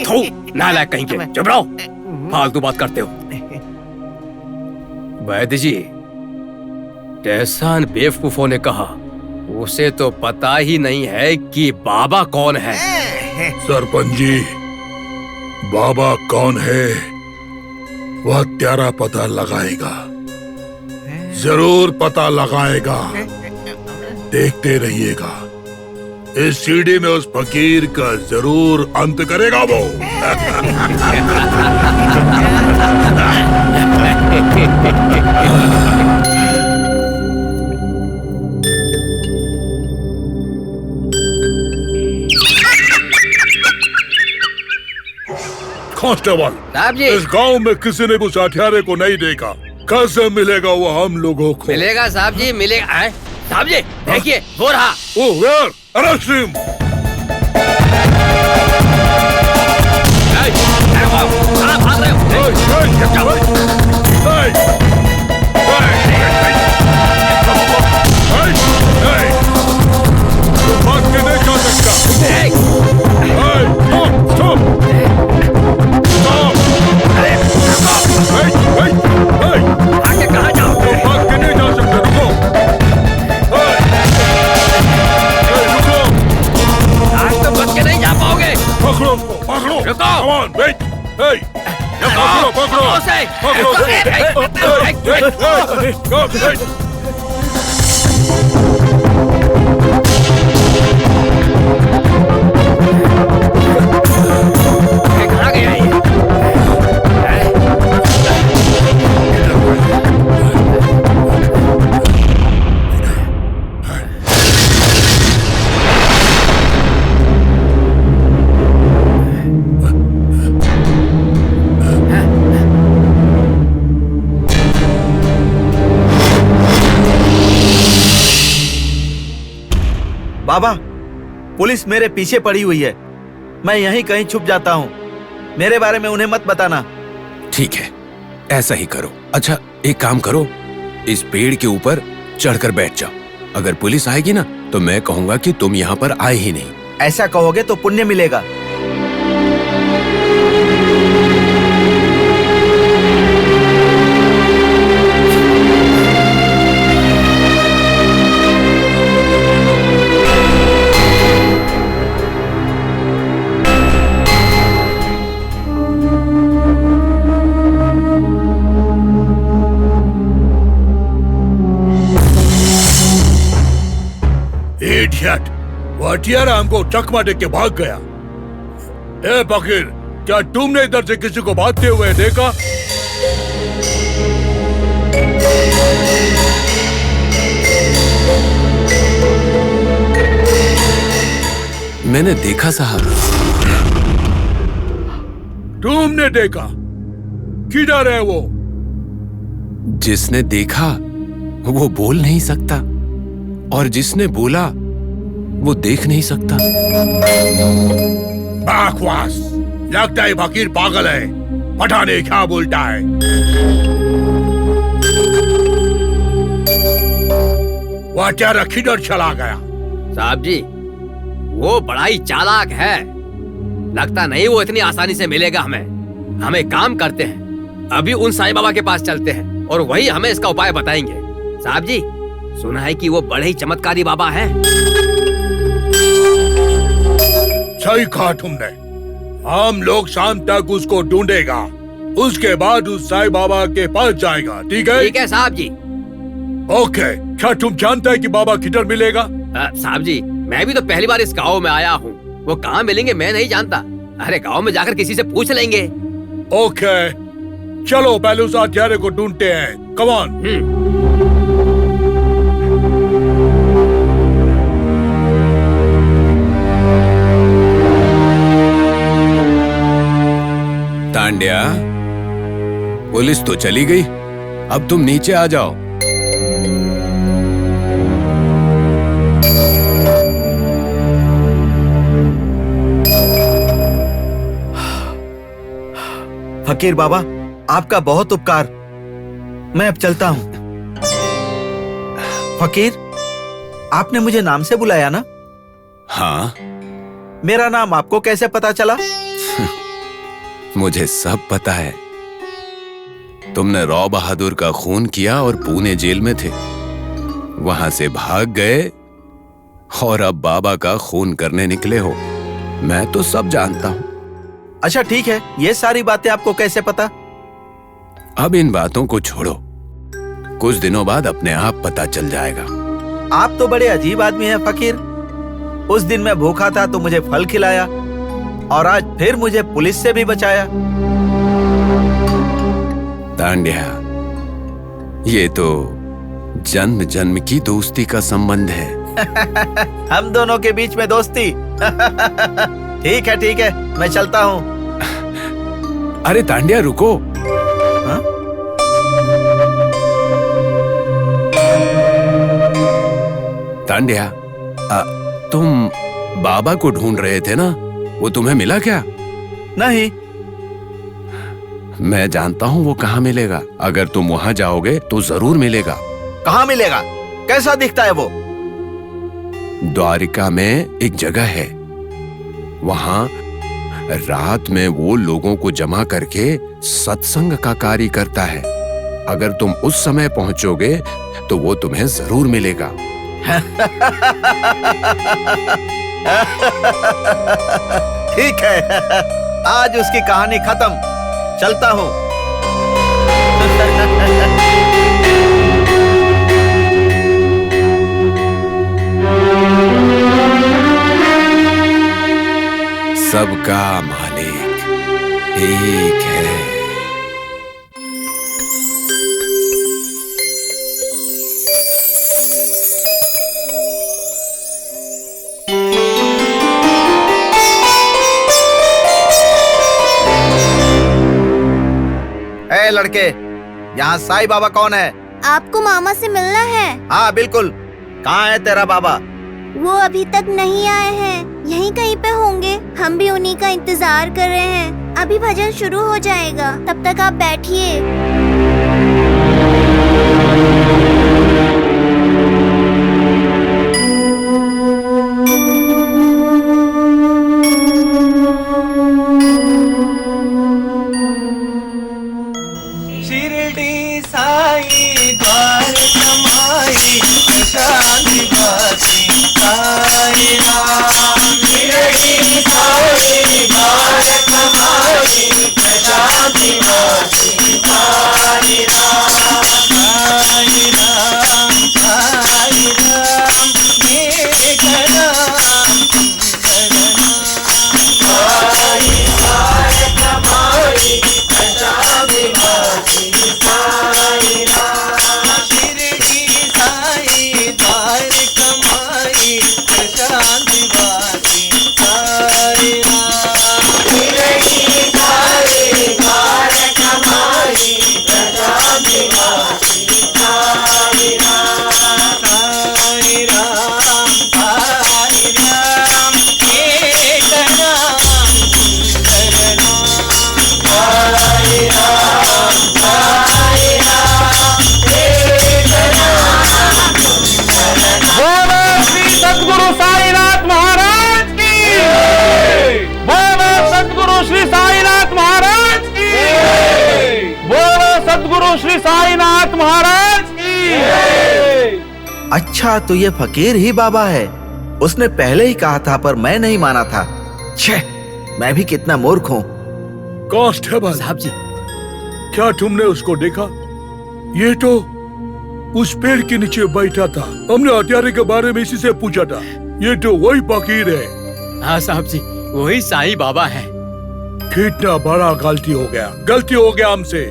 थू, नालायक कहीं के, चुप रहो, फालतू बात करते हो। वैद्य जी, एहसान बेवकूफों ने कहा, उसे तो पता ही नहीं है कि बाबा कौन है। सरपंच जी, बाबा कौन है वह हत्यारा पता लगाएगा, जरूर पता लगाएगा। देखते रहिएगा, इस सीढ़ी में उस फकीर का जरूर अंत करेगा वो। कांस्टेबल साहब जी, इस गांव में किसी ने उस हथियारे को नहीं देखा, कैसे मिलेगा वो हम लोगों को? मिलेगा साहब जी, मिलेगा। साहब जी देखिए, वो रहा। ओह वेयर, अरेस्ट हिम। कहाँ भाग रहे हो? भाग के नहीं जा सकता। आगे कहाँ जाओगे? भाग के नहीं जा सकते, रुको। आज तो बच के नहीं जा पाओगे। पकड़ो उसको, पकड़ो। रुको। Come on, wait. Hey. पकड़ो, पकड़ो। उसे। पकड़ो। कहाँ गया ये? बाबा, पुलिस मेरे पीछे पड़ी हुई है। मैं यहीं कहीं छुप जाता हूँ। मेरे बारे में उन्हें मत बताना। ठीक है, ऐसा ही करो। अच्छा, एक काम करो, इस पेड़ के ऊपर चढ़कर बैठ जाओ। अगर पुलिस आएगी ना, तो मैं कहूंगा कि तुम यहाँ पर आए ही नहीं। ऐसा कहोगे तो पुण्य मिलेगा। इडियट, वो हथियारा हमको चकमा देख के भाग गया। ए फकीर, क्या तुमने इधर से किसी को भागते हुए देखा? मैंने देखा साहब। तुमने देखा? किधर है वो? जिसने देखा वो बोल नहीं सकता और जिसने बोला वो देख नहीं सकता। बकवास! लगता है फकीर पागल है, पता नहीं क्या बोलता है। वह अचानक किधर चला गया? साहब जी, वो बड़ा ही चालाक है। लगता नहीं वो इतनी आसानी से मिलेगा हमें। हम एक काम करते हैं, अभी उन साईं बाबा के पास चलते हैं और वही हमें इसका उपाय बताएंगे। साहब जी, सुना है कि वो बड़े ही चमत्कारी बाबा हैं। सही कहा तुमने। हम लोग शाम तक उसको ढूंढेगा, उसके बाद उस साईं बाबा के पास जाएगा। ठीक है? ठीक है साहब जी। ओके। क्या तुम जानते हैं कि बाबा किधर मिलेगा? साहब जी, मैं भी तो पहली बार इस गांव में आया हूँ। वो कहाँ मिलेंगे मैं नहीं जानता। अरे गांव में जाकर किसी से पूछ लेंगे। ओके, चलो पहले उस हत्यारे को ढूंढते हैं। Come on. तांड्या, पुलिस तो चली गई, अब तुम नीचे आ जाओ। फकीर बाबा, आपका बहुत उपकार। मैं अब चलता हूँ। फकीर, आपने मुझे नाम से बुलाया ना? हाँ। मेरा नाम आपको कैसे पता चला? मुझे सब पता है। तुमने राव बहादुर का खून किया और पुणे जेल में थे, वहां से भाग गए और अब बाबा का खून करने निकले हो। मैं तो सब जानता हूं। अच्छा ठीक है, ये सारी बातें आपको कैसे पता? अब इन बातों को छोड़ो, कुछ दिनों बाद अपने आप पता चल जाएगा। आप तो बड़े अजीब आदमी हैं फकीर। उस दिन मैं भूखा था तो मुझे फल खिलाया और आज फिर मुझे पुलिस से भी बचाया। तांड्या, ये तो जन्म जन्म की दोस्ती का संबंध है। हम दोनों के बीच में दोस्ती। ठीक है, मैं चलता हूँ। अरे तांड्या, रुको। हा? तांड्या, तुम बाबा को ढूंढ रहे थे ना, वो तुम्हें मिला क्या? नहीं। मैं जानता हूँ वो कहाँ मिलेगा। अगर तुम वहां जाओगे तो जरूर मिलेगा। कहाँ मिलेगा? कैसा दिखता है वो? द्वारिका में एक जगह है, वहां रात में वो लोगों को जमा करके सत्संग का कार्य करता है। अगर तुम उस समय पहुंचोगे तो वो तुम्हें जरूर मिलेगा। ठीक है, आज उसकी कहानी खत्म। चलता हूँ। सबका मालिक एक है। ए लड़के, यहाँ साईं बाबा कौन है? आपको मामा से मिलना है। हाँ बिल्कुल। कहाँ है तेरा बाबा? वो अभी तक नहीं आए हैं, यहीं कहीं पे होंगे। हम भी उन्हीं का इंतजार कर रहे हैं। अभी भजन शुरू हो जाएगा, तब तक आप बैठिए। शिरडी साई द्वार कमाई शांति बासी साई राम। शिरडी साई द्वार कमाई शांति बासी साई राम। अच्छा, तो ये फकीर ही बाबा है। उसने पहले ही कहा था पर मैं नहीं माना था। छे, मैं भी कितना मूर्ख हूँ। कांस्टेबल साहब जी, क्या तुमने उसको देखा? ये तो उस पेड़ के नीचे बैठा था। हमने हत्यारे के बारे में इसी से पूछा था। ये तो वही फकीर है। हाँ साहब जी, वही साईं बाबा है। कितना बड़ा गलती हो गया हमसे।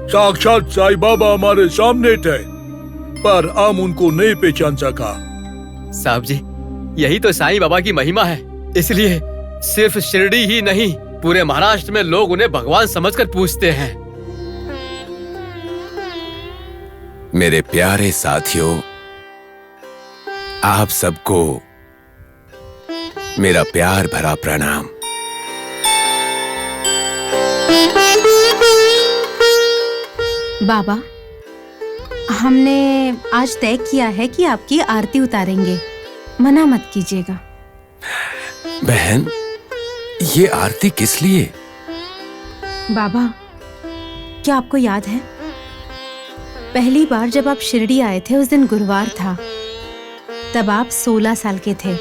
साक्षात साईं बाबा हमारे सामने थे, पर हम उनको नहीं पहचान सका। साहब जी, यही तो साईं बाबा की महिमा है। इसलिए सिर्फ शिरडी ही नहीं, पूरे महाराष्ट्र में लोग उन्हें भगवान समझकर पूजते हैं। मेरे प्यारे साथियों, आप सबको मेरा प्यार भरा प्रणाम। बाबा, हमने आज तय किया है कि आपकी आरती उतारेंगे, मना मत कीजिएगा। बहन, ये आरती किस लिए? बाबा, क्या आपको याद है पहली बार जब आप शिरडी आए थे, उस दिन गुरुवार था। तब आप 16 साल के थे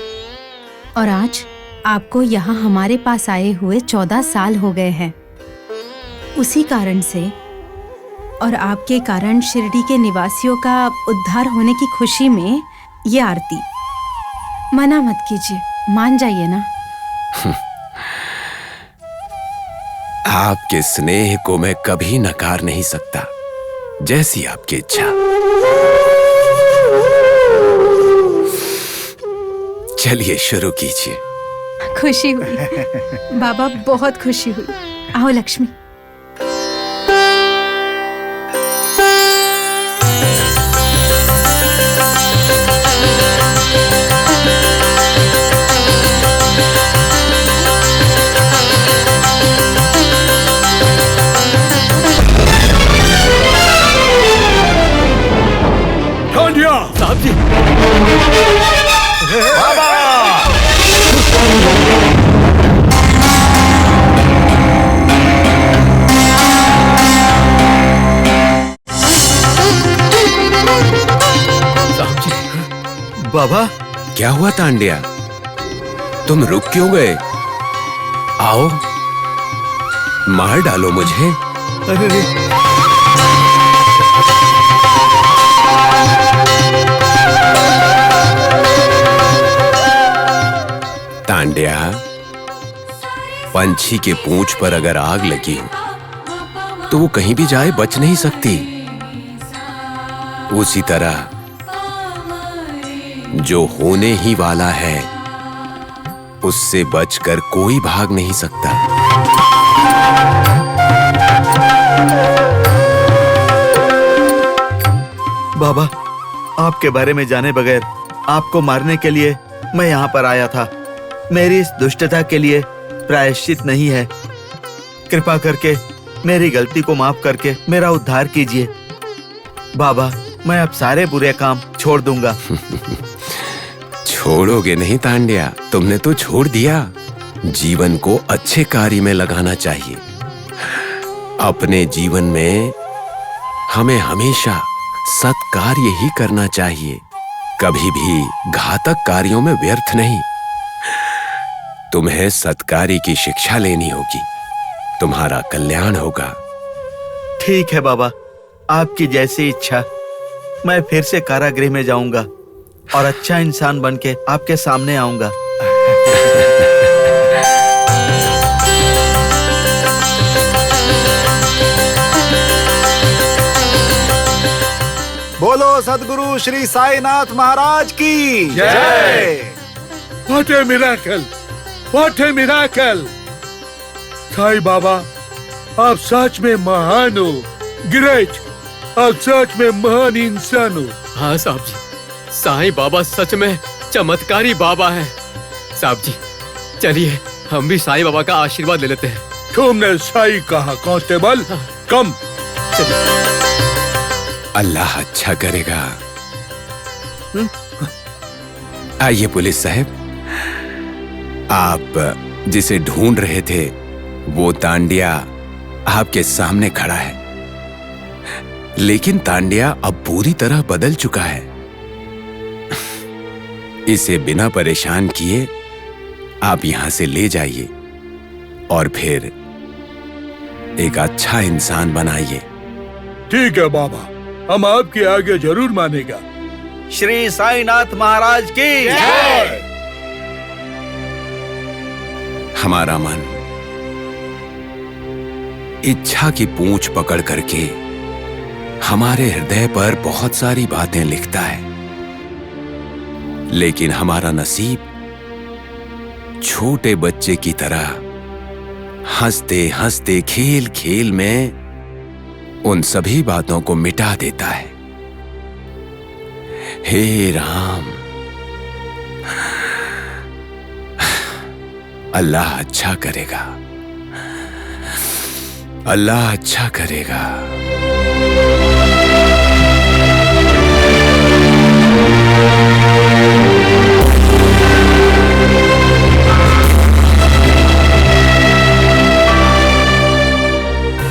और आज आपको यहाँ हमारे पास आए हुए 14 साल हो गए हैं। उसी कारण से और आपके कारण शिरडी के निवासियों का उद्धार होने की खुशी में ये आरती। मना मत कीजिए, मान जाइए ना। आपके स्नेह को मैं कभी नकार नहीं सकता। जैसी आपकी इच्छा। चलिए शुरू कीजिए। खुशी हुई बाबा, बहुत खुशी हुई। आओ लक्ष्मी। साहब जी, बाबा! साहब जी, बाबा, क्या हुआ तांडिया? तुम रुक क्यों गए? आओ, मार डालो मुझे। तांडिया, पंछी के पूंछ पर अगर आग लगी हो तो वो कहीं भी जाए बच नहीं सकती। उसी तरह जो होने ही वाला है उससे बचकर कोई भाग नहीं सकता। बाबा, आपके बारे में जाने बगैर आपको मारने के लिए मैं यहाँ पर आया था। मेरी इस दुष्टता के लिए प्रायश्चित नहीं है। कृपा करके मेरी गलती को माफ करके मेरा उद्धार कीजिए। बाबा, मैं अब सारे बुरे काम छोड़ दूंगा। छोड़ोगे नहीं तांडिया, तुमने तो छोड़ दिया। जीवन को अच्छे कार्य में लगाना चाहिए। अपने जीवन में हमें हमेशा सत्कार्य ही करना चाहिए, कभी भी घातक कार्यों में व्यर्थ नहीं। तुम्हें सत्कार्य की शिक्षा लेनी होगी, तुम्हारा कल्याण होगा। ठीक है बाबा, आपकी जैसी इच्छा। मैं फिर से कारागृह में जाऊंगा और अच्छा इंसान बनके आपके सामने आऊंगा। बोलो सद्गुरु श्री साईनाथ महाराज की जय। What a miracle! What a miracle! Sai Baba, आप सच में महान हो। ग्रेट! आप सच में महान इंसान हो। हाँ साहब जी, साईं बाबा सच में चमत्कारी बाबा है। साहब जी, चलिए हम भी साईं बाबा का आशीर्वाद ले लेते हैं। तुमने सही कहा कांस्टेबल। कम, चलिए। अल्लाह अच्छा करेगा। आइए पुलिस साहब, आप जिसे ढूंढ रहे थे वो तांडिया आपके सामने खड़ा है। लेकिन तांडिया अब पूरी तरह बदल चुका है। इसे बिना परेशान किए आप यहां से ले जाइए और फिर एक अच्छा इंसान बनाइए। ठीक है बाबा, हम आपकी आज्ञा जरूर मानेगा। श्री साईनाथ महाराज की जय। हमारा मन इच्छा की पूंछ पकड़ करके हमारे हृदय पर बहुत सारी बातें लिखता है, लेकिन हमारा नसीब छोटे बच्चे की तरह हंसते हंसते खेल खेल में उन सभी बातों को मिटा देता है। हे राम, अल्लाह अच्छा करेगा, अल्लाह अच्छा करेगा।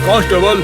कांस्टेबल,